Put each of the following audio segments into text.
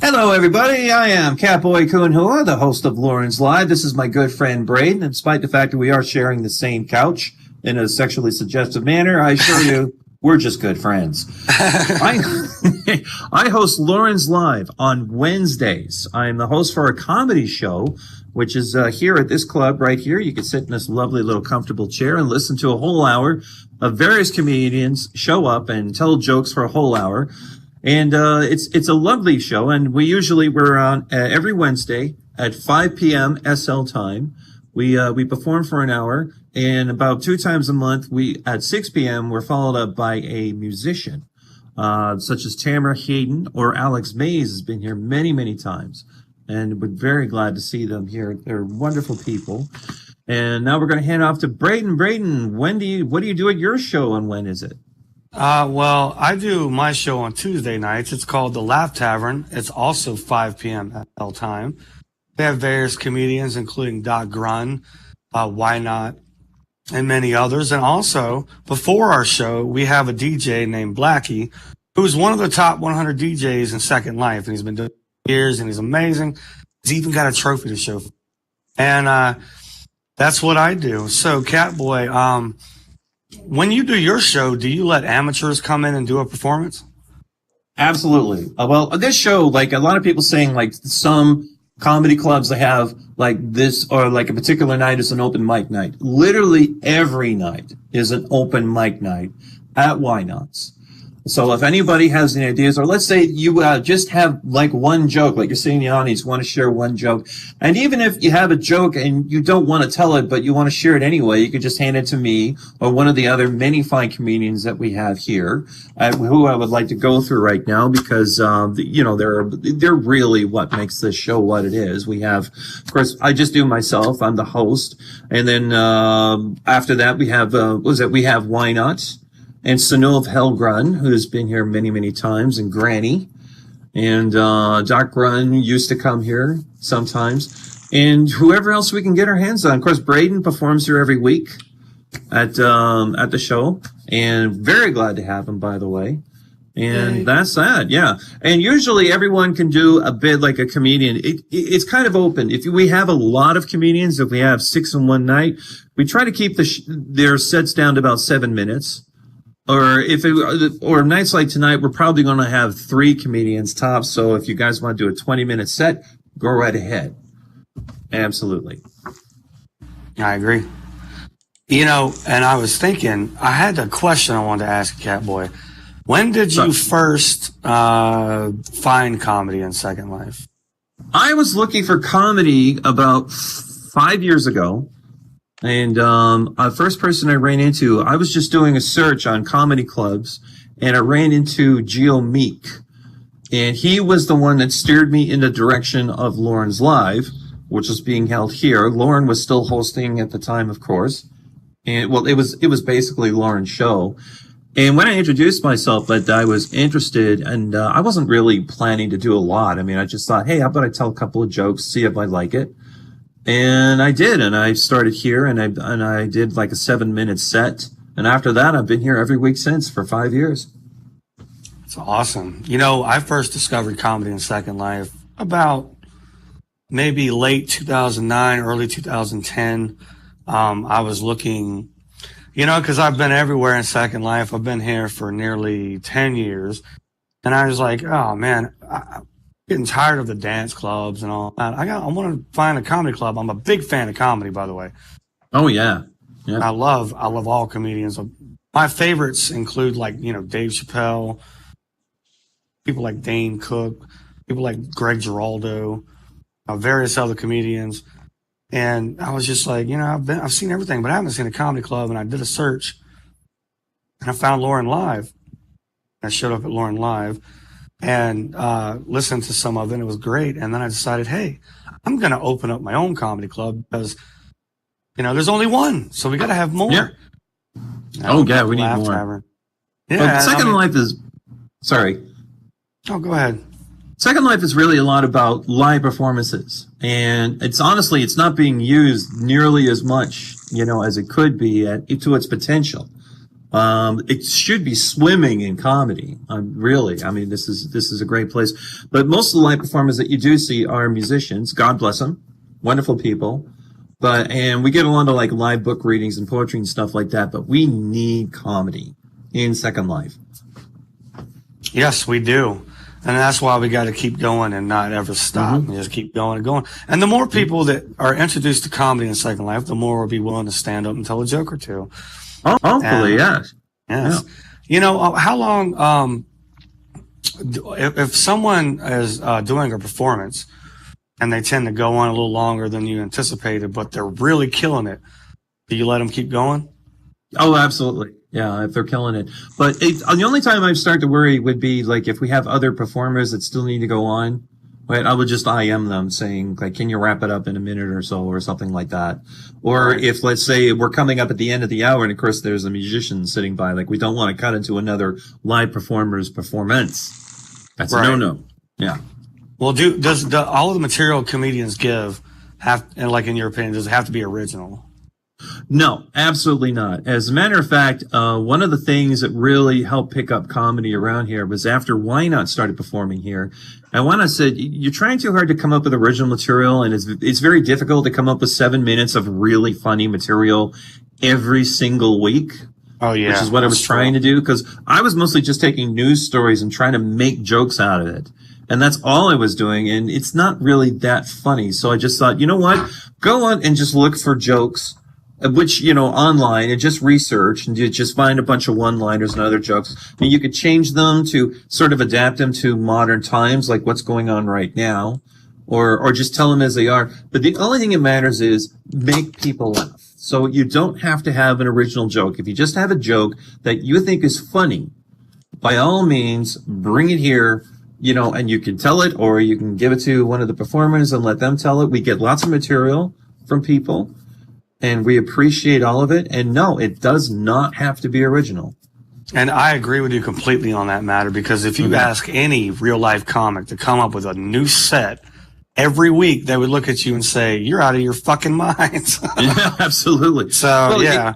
Hello, everybody. I am Catboy Kunhua, the host of Lauren's Live. This is my good friend Braydon. Despite the fact that we are sharing the same couch in a sexually suggestive manner, I assure you, we're just good friends. I host Lauren's Live on Wednesdays. I am the host for a comedy show, which is here at this club right here. You can sit in this lovely little comfortable chair and listen to a whole hour of various comedians show up and tell jokes for a whole hour. And it's a lovely show, and we're on every Wednesday at 5 p.m. SL time. We perform for an hour, and about 2 times a month, at 6 p.m. we're followed up by a musician, such as Tamara Hayden or Alex Mays has been here many, many times, and we're very glad to see them here. They're wonderful people. And now we're going to hand off to Braydon. Braydon, what do you do at your show, and when is it? Well, I do my show on Tuesday nights. It's called The Laugh Tavern. It's also 5 p.m. SL time. They have various comedians, including Doc Grun, Why Not, and many others. And also, before our show, we have a DJ named Blackie, who's one of the top 100 DJs in Second Life. And he's been doing it for years, and he's amazing. He's even got a trophy to show. And that's what I do. So, Catboy, when you do your show, do you let amateurs come in and do a performance? Absolutely. Well, this show, like a lot of people saying, like some comedy clubs that have like this or like a particular night is an open mic night. Literally every night is an open mic night at Why Nots. So if anybody has any ideas, or let's say you just have like one joke, like you're sitting in the audience, want to share one joke. And even if you have a joke and you don't want to tell it, but you want to share it anyway, you could just hand it to me or one of the other many fine comedians that we have here, who I would like to go through right now because, they're really what makes this show what it is. We have, of course, I just do myself. I'm the host. And then, after that, we have, we have Why Not? And Sanov Helgrun, who's been here many, many times, and Granny. And Doc Grun used to come here sometimes. And whoever else we can get our hands on. Of course, Braydon performs here every week at the show. And very glad to have him, by the way. And that's that, yeah. And usually everyone can do a bit like a comedian. It's kind of open. If we have a lot of comedians, if we have 6 in one night, we try to keep their sets down to about 7 minutes. Or or nights like tonight, we're probably going to have 3 comedians tops. So if you guys want to do a 20-minute set, go right ahead. Absolutely. I agree. And I was thinking, I had a question I wanted to ask Catboy. When did you first find comedy in Second Life? I was looking for comedy about 5 years ago. And the first person I ran into, I was just doing a search on comedy clubs, and I ran into Geo Meek. And he was the one that steered me in the direction of Lauren's Live, which was being held here. Lauren was still hosting at the time, of course. And well, it was basically Lauren's show. And when I introduced myself that I was interested, and I wasn't really planning to do a lot. I mean, I just thought, hey, how about I tell a couple of jokes, see if I like it. And I did, and I started here, and I did like a 7-minute set, and after that, I've been here every week since for 5 years. It's awesome. I first discovered comedy in Second Life about maybe late 2009, early 2010. I was looking, because I've been everywhere in Second Life. I've been here for nearly 10 years, and I was like, oh man, getting tired of the dance clubs and all that. I want to find a comedy club. I'm a big fan of comedy, by the way. Oh yeah. I love all comedians. My favorites include Dave Chappelle, people like Dane Cook, people like Greg Giraldo, various other comedians. And I was just like, I've seen everything, but I haven't seen a comedy club. And I did a search, and I found Lauren Live. I showed up at Lauren Live and listened to some of it. It was great. And then I decided, hey, I'm going to open up my own comedy club because, there's only one. So we got to have more. Yeah. Oh, yeah, we need more. Tavern. Yeah. But Second Life is, sorry. Oh, go ahead. Second Life is really a lot about live performances. And it's not being used nearly as much, as it could be to its potential. It should be swimming in comedy. Really, I mean, this is a great place. But most of the live performers that you do see are musicians. God bless them, wonderful people. And we get along to like live book readings and poetry and stuff like that. But we need comedy in Second Life. Yes, we do. And that's why we got to keep going and not ever stop. And just keep going and going. And the more people that are introduced to comedy in Second Life, the more we'll be willing to stand up and tell a joke or two. Oh, hopefully, yes. Yes. Yeah. You know, how long, if someone is doing a performance and they tend to go on a little longer than you anticipated, but they're really killing it, do you let them keep going? Oh, absolutely. Yeah, if they're killing it. But the only time I start to worry would be like if we have other performers that still need to go on, right? I would just IM them saying like, can you wrap it up in a minute or so or something like that? Or right. If let's say we're coming up at the end of the hour and of course there's a musician sitting by, like we don't want to cut into another live performer's performance. That's right. A no-no. Yeah. Well, does all of the material comedians give have, and like in your opinion, does it have to be original? No, absolutely not. As a matter of fact, one of the things that really helped pick up comedy around here was after Why Not started performing here. And Why Not said, you're trying too hard to come up with original material, and it's very difficult to come up with 7 minutes of really funny material every single week. Oh, yeah. Which is what I was trying to do, because I was mostly just taking news stories and trying to make jokes out of it. And that's all I was doing, and it's not really that funny. So I just thought, you know what? Go on and just look for jokes, which, you know, online, and just research and you just find a bunch of one-liners and other jokes. And you could change them to sort of adapt them to modern times, like what's going on right now, or just tell them as they are. But the only thing that matters is make people laugh. So you don't have to have an original joke. If you just have a joke that you think is funny, by all means, bring it here, you know, and you can tell it, or you can give it to one of the performers and let them tell it. We get lots of material from people, and we appreciate all of it. And no, it does not have to be original. And I agree with you completely on that matter, because if you ask any real life comic to come up with a new set every week, they would look at you and say, you're out of your fucking minds. Yeah, absolutely. So, well, yeah.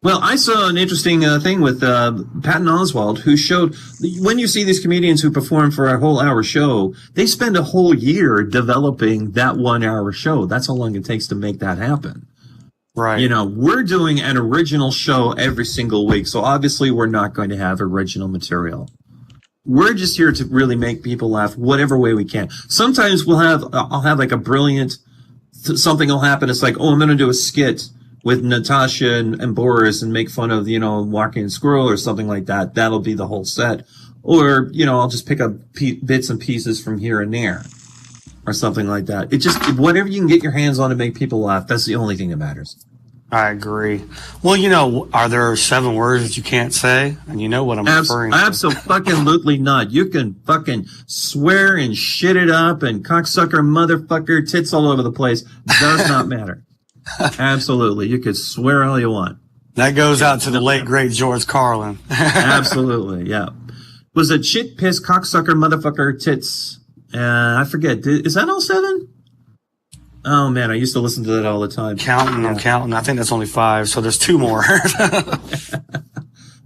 Well, I saw an interesting thing with Patton Oswalt, who showed when you see these comedians who perform for a whole hour show, they spend a whole year developing that 1 hour show. That's how long it takes to make that happen. Right. You know, we're doing an original show every single week, so obviously we're not going to have original material. We're just here to really make people laugh whatever way we can. Sometimes I'll have like a brilliant, something will happen. It's like, oh, I'm going to do a skit with Natasha and Boris and make fun of, you know, Walking Squirrel or something like that. That'll be the whole set. Or, you know, I'll just pick up bits and pieces from here and there or something like that. It just, whatever you can get your hands on to make people laugh, that's the only thing that matters. I agree. Well, you know, are there 7 words that you can't say? And you know what I'm referring to. Absolutely not. You can fucking swear and shit it up and cocksucker, motherfucker, tits all over the place. Does not matter. Absolutely. You could swear all you want. That goes out to the late, great George Carlin. Absolutely, yeah. Was it shit, piss, cocksucker, motherfucker, tits? I forget. Is that all 7? Oh, man, I used to listen to that all the time. I'm counting. I think that's only 5, so there's 2 more.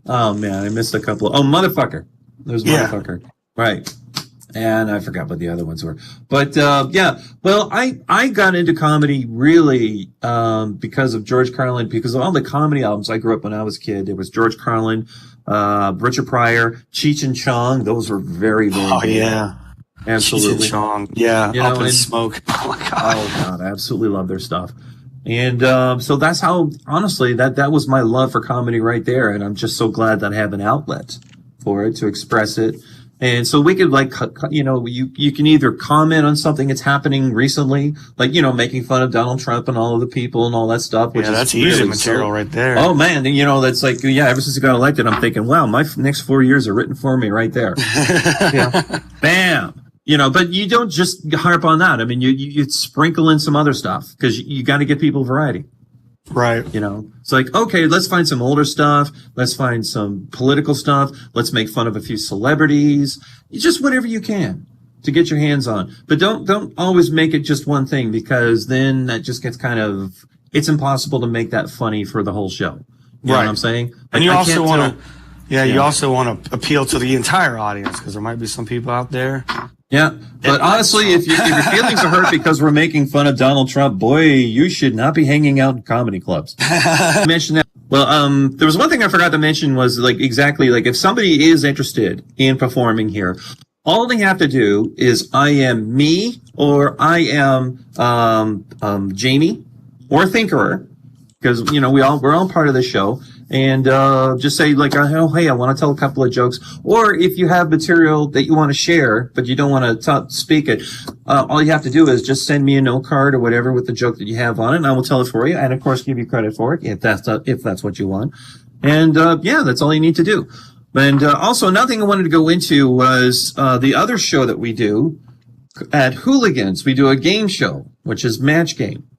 Oh, man, I missed a couple. Oh, motherfucker. There's motherfucker. Right. And I forgot what the other ones were. But, yeah, well, I got into comedy really because of George Carlin, because of all the comedy albums I grew up when I was a kid. It was George Carlin, Richard Pryor, Cheech and Chong. Those were very, very good. Yeah. Absolutely. Chong. Yeah. You Up know, in Smoke. Oh my God. Oh God. I absolutely love their stuff. And, so that's how, honestly, that was my love for comedy right there. And I'm just so glad that I have an outlet for it to express it. And so we could like, you know, you can either comment on something that's happening recently, like, you know, making fun of Donald Trump and all of the people and all that stuff. Which that's is easy really material right there. Oh man. You know, that's like, yeah, ever since he got elected, I'm thinking, wow, my next 4 years are written for me right there. Yeah. Bam. You know, but you don't just harp on that. I mean, you sprinkle in some other stuff because you got to give people variety. Right. You know, it's like, okay, let's find some older stuff. Let's find some political stuff. Let's make fun of a few celebrities. Just whatever you can to get your hands on. But don't always make it just one thing, because then that just gets kind of, it's impossible to make that funny for the whole show. know what I'm saying? And you also want to, yeah, you also want to appeal to the entire audience because there might be some people out there. Yeah, but honestly, if your feelings are hurt because we're making fun of Donald Trump, boy, you should not be hanging out in comedy clubs. Mention that. Well, there was one thing I forgot to mention was like exactly like if somebody is interested in performing here, all they have to do is I am me or I am Jamie or Thinkerer, because you know we're all part of the show. And just say like, oh, hey, I want to tell a couple of jokes. Or if you have material that you want to share, but you don't want to speak it, all you have to do is just send me a note card or whatever with the joke that you have on it, and I will tell it for you, and of course give you credit for it if that's what you want. And yeah, that's all you need to do. And also another thing I wanted to go into was the other show that we do at Hooligans. We do a game show, which is Match Game.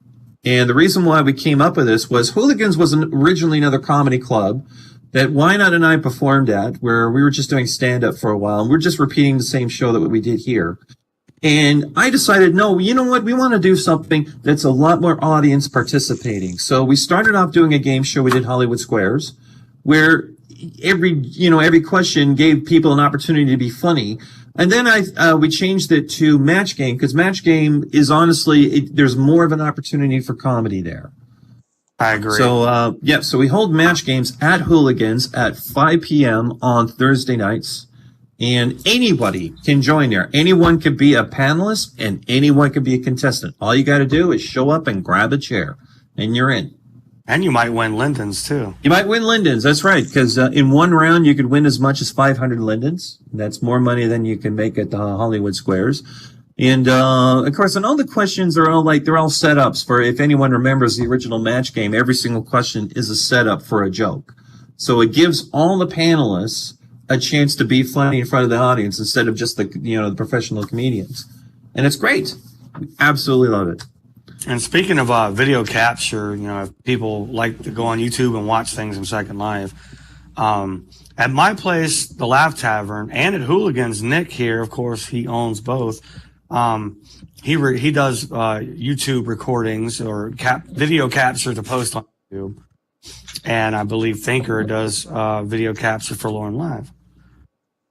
And the reason why we came up with this was Hooligans was originally another comedy club that Why Not and I performed at, where we were just doing stand-up for a while. And we're just repeating the same show that we did here. And I decided, no, you know what? We want to do something that's a lot more audience participating. So we started off doing a game show. We did Hollywood Squares, where every question gave people an opportunity to be funny. And then we changed it to Match Game because Match Game is honestly, there's more of an opportunity for comedy there. I agree. So, so we hold Match Games at Hooligans at 5 p.m. on Thursday nights. And anybody can join there. Anyone could be a panelist and anyone could be a contestant. All you got to do is show up and grab a chair and you're in. And you might win Lindens, too. You might win Lindens. That's right. Because in one round, you could win as much as 500 Lindens. That's more money than you can make at the Hollywood Squares. And, of course, and all the questions are they're all setups for, if anyone remembers the original Match Game, every single question is a setup for a joke. So it gives all the panelists a chance to be funny in front of the audience instead of just the professional comedians. And it's great. We absolutely love it. And speaking of video capture, if people like to go on YouTube and watch things in Second Life, at my place, the Laugh Tavern, and at Hooligans, Nick here, of course, he owns both. He does YouTube recordings or video capture to post on YouTube, and I believe Thinker does video capture for Lauren Live.